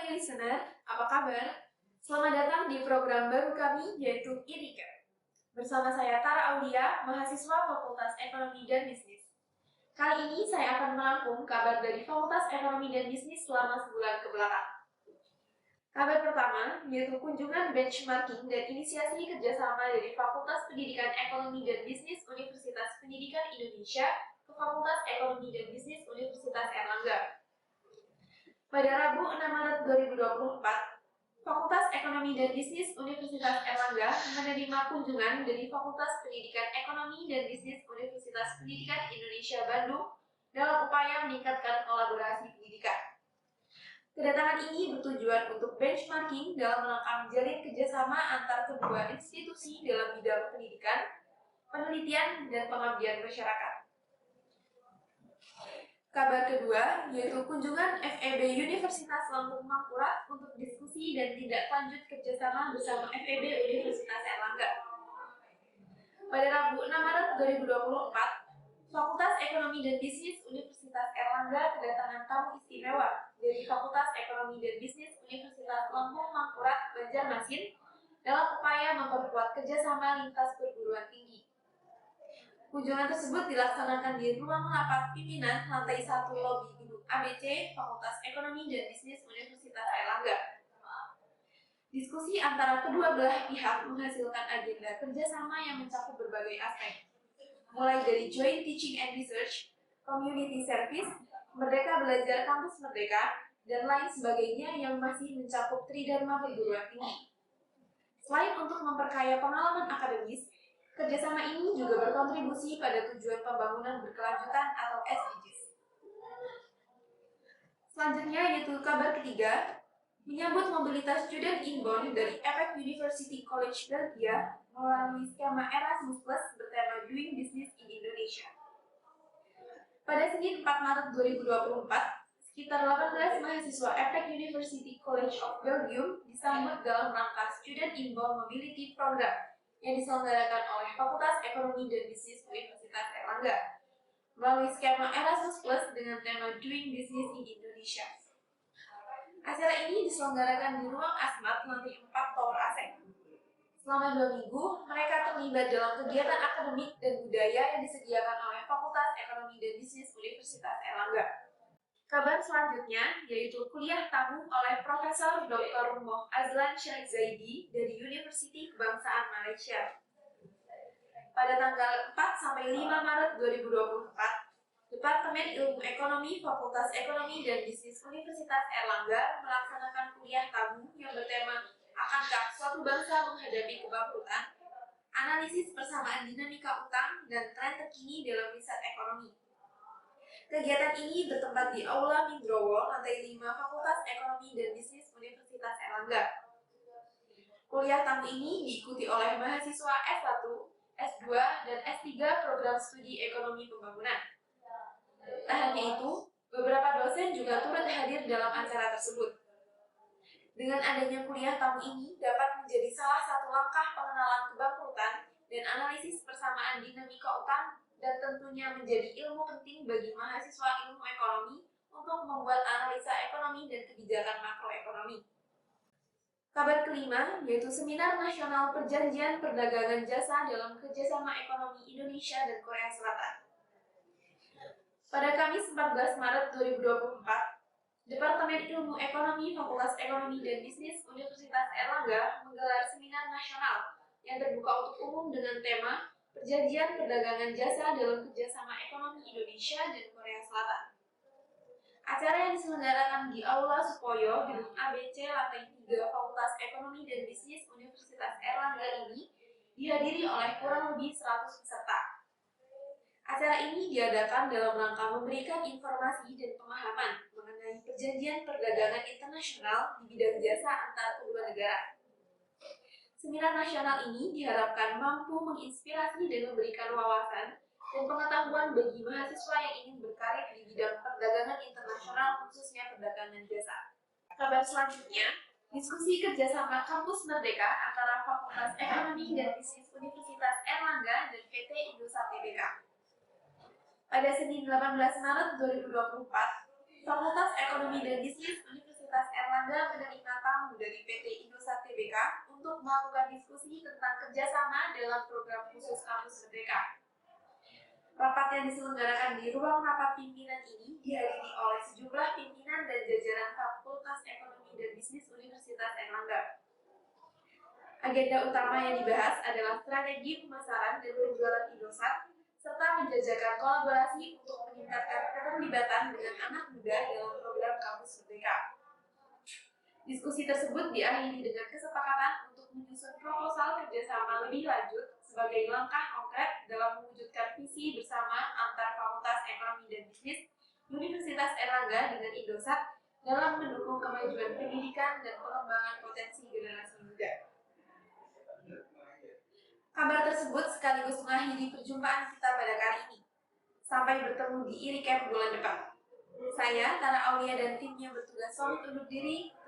dear listener, apa kabar? Selamat datang di program baru kami yaitu IRICAP. Bersama saya Tara Aulia, mahasiswa Fakultas Ekonomi dan Bisnis. Kali ini saya akan merangkum kabar dari Fakultas Ekonomi dan Bisnis selama sebulan ke belakang. Kabar pertama yaitu kunjungan benchmarking dan inisiasi kerjasama dari Fakultas Pendidikan Ekonomi dan Bisnis Universitas Pendidikan Indonesia ke Fakultas Ekonomi dan Bisnis Universitas Airlangga. Pada Rabu 6 Maret 2024, Fakultas Ekonomi dan Bisnis Universitas Airlangga menerima kunjungan dari Fakultas Pendidikan Ekonomi dan Bisnis Universitas Pendidikan Indonesia Bandung dalam upaya meningkatkan kolaborasi pendidikan. Kedatangan ini bertujuan untuk benchmarking dalam rangka menjalin kerjasama antar kedua institusi dalam bidang pendidikan, penelitian, dan pengabdian masyarakat. Kabar kedua yaitu kunjungan FEB Universitas Lampung Mangkurat untuk diskusi dan tindak lanjut kerjasama bersama FEB Universitas Airlangga. Pada Rabu 6 Maret 2024, Fakultas Ekonomi dan Bisnis Universitas Airlangga kedatangan tamu istimewa dari Fakultas Ekonomi dan Bisnis Universitas Lampung Mangkurat Banjarmasin dalam upaya memperkuat kerjasama lintas perguruan tinggi. Kunjungan tersebut dilaksanakan di ruang rapat pimpinan lantai 1 lobi gedung ABC Fakultas Ekonomi dan Bisnis Universitas Airlangga. Diskusi antara kedua belah pihak menghasilkan agenda kerjasama yang mencakup berbagai aspek, mulai dari joint teaching and research, community service, Merdeka Belajar Kampus Merdeka, dan lain sebagainya yang masih mencakup tridharma perguruan tinggi. Selain untuk memperkaya pengalaman akademis, kerjasama ini juga berkontribusi pada tujuan pembangunan berkelanjutan atau SDGs. Selanjutnya yaitu kabar ketiga, menyambut mobilitas student inbound dari EPEC University College Belgia melalui skema Erasmus Plus bertema Doing Business in Indonesia. Pada Senin 4 Maret 2024, sekitar 18 mahasiswa EPEC University College of Belgium disambut dalam rangka Student Inbound Mobility Program yang diselenggarakan oleh Fakultas Ekonomi dan Bisnis Universitas Airlangga melalui skema Erasmus Plus dengan tema Doing Business in Indonesia. Acara ini diselenggarakan di ruang Asmat lantai 4 Tower AC. Selama 2 minggu, mereka terlibat dalam kegiatan akademik dan budaya yang disediakan oleh Fakultas Ekonomi dan Bisnis Universitas Airlangga. Kabar selanjutnya yaitu kuliah tamu oleh Profesor Dr. Moh Azlan Syekh Zaidi dari Universiti Kebangsaan Malaysia. Pada tanggal 4 sampai 5 Maret 2024, Departemen Ilmu Ekonomi Fakultas Ekonomi dan Bisnis Universitas Airlangga melaksanakan kuliah tamu yang bertema Akankah Suatu Bangsa Menghadapi Kebangkrutan? Analisis Persamaan Dinamika Utang dan Tren Terkini dalam Riset Ekonomi. Kegiatan ini bertempat di Aula Mindrowo, lantai 5 Fakultas Ekonomi dan Bisnis Universitas Airlangga. Kuliah tamu ini diikuti oleh mahasiswa S1, S2, dan S3 program studi ekonomi pembangunan. Tak hanya itu, beberapa dosen juga turut hadir dalam acara tersebut. Dengan adanya kuliah tamu ini dapat menjadi salah satu langkah pengenalan kebangkrutan dan analisis persamaan dinamika utang dan tentunya menjadi ilmu penting bagi mahasiswa ilmu ekonomi untuk membuat analisa ekonomi dan kebijakan makroekonomi. Kabar kelima yaitu Seminar Nasional Perjanjian Perdagangan Jasa dalam Kerjasama Ekonomi Indonesia dan Korea Selatan. Pada Kamis 14 Maret 2024, Departemen Ilmu Ekonomi Fakultas Ekonomi dan Bisnis Universitas Airlangga menggelar seminar nasional yang terbuka untuk umum dengan tema Perjanjian Perdagangan Jasa dalam Kerjasama Ekonomi Indonesia dan Korea Selatan. Acara yang diselenggarakan di Aula Supoyo, gedung ABC lantai 3 Fakultas Ekonomi dan Bisnis Universitas Airlangga ini dihadiri oleh kurang lebih 100 peserta. Acara ini diadakan dalam rangka memberikan informasi dan pemahaman mengenai perjanjian perdagangan internasional di bidang jasa antar kedua negara. Seminar nasional ini diharapkan mampu menginspirasi dan memberikan wawasan dan pengetahuan bagi mahasiswa yang ingin berkarir di bidang perdagangan internasional khususnya perdagangan jasa. Kabar selanjutnya, diskusi kerjasama Kampus Merdeka antara Fakultas Ekonomi dan Bisnis Universitas Airlangga dan PT Indosat Tbk. Pada Senin 18 Maret 2024, Fakultas Ekonomi dan Bisnis Universitas Airlangga Erlangga menerima tamu dari PT Indosat Tbk untuk melakukan diskusi tentang kerjasama dalam program khusus Kampus Merdeka. Rapat yang diselenggarakan di ruang rapat pimpinan ini dihadiri oleh sejumlah pimpinan dan jajaran Fakultas Ekonomi dan Bisnis Universitas Erlangga. Agenda utama yang dibahas adalah strategi pemasaran dan penjualan Indosat, serta menjajakan kolaborasi untuk meningkatkan keterlibatan dengan anak muda dalam program Kampus Merdeka. Diskusi tersebut diakhiri dengan kesepakatan untuk menyusun proposal kerjasama lebih lanjut sebagai langkah konkret dalam mewujudkan visi bersama antar Fakultas Ekonomi dan Bisnis Universitas Erlangga dengan Indosat dalam mendukung kemajuan pendidikan dan pengembangan potensi generasi muda. Kabar tersebut sekaligus mengakhiri perjumpaan kita pada kali ini. Sampai bertemu di IRICAP bulan depan. Saya, Tara Aulia dan tim yang bertugas pamit undur diri.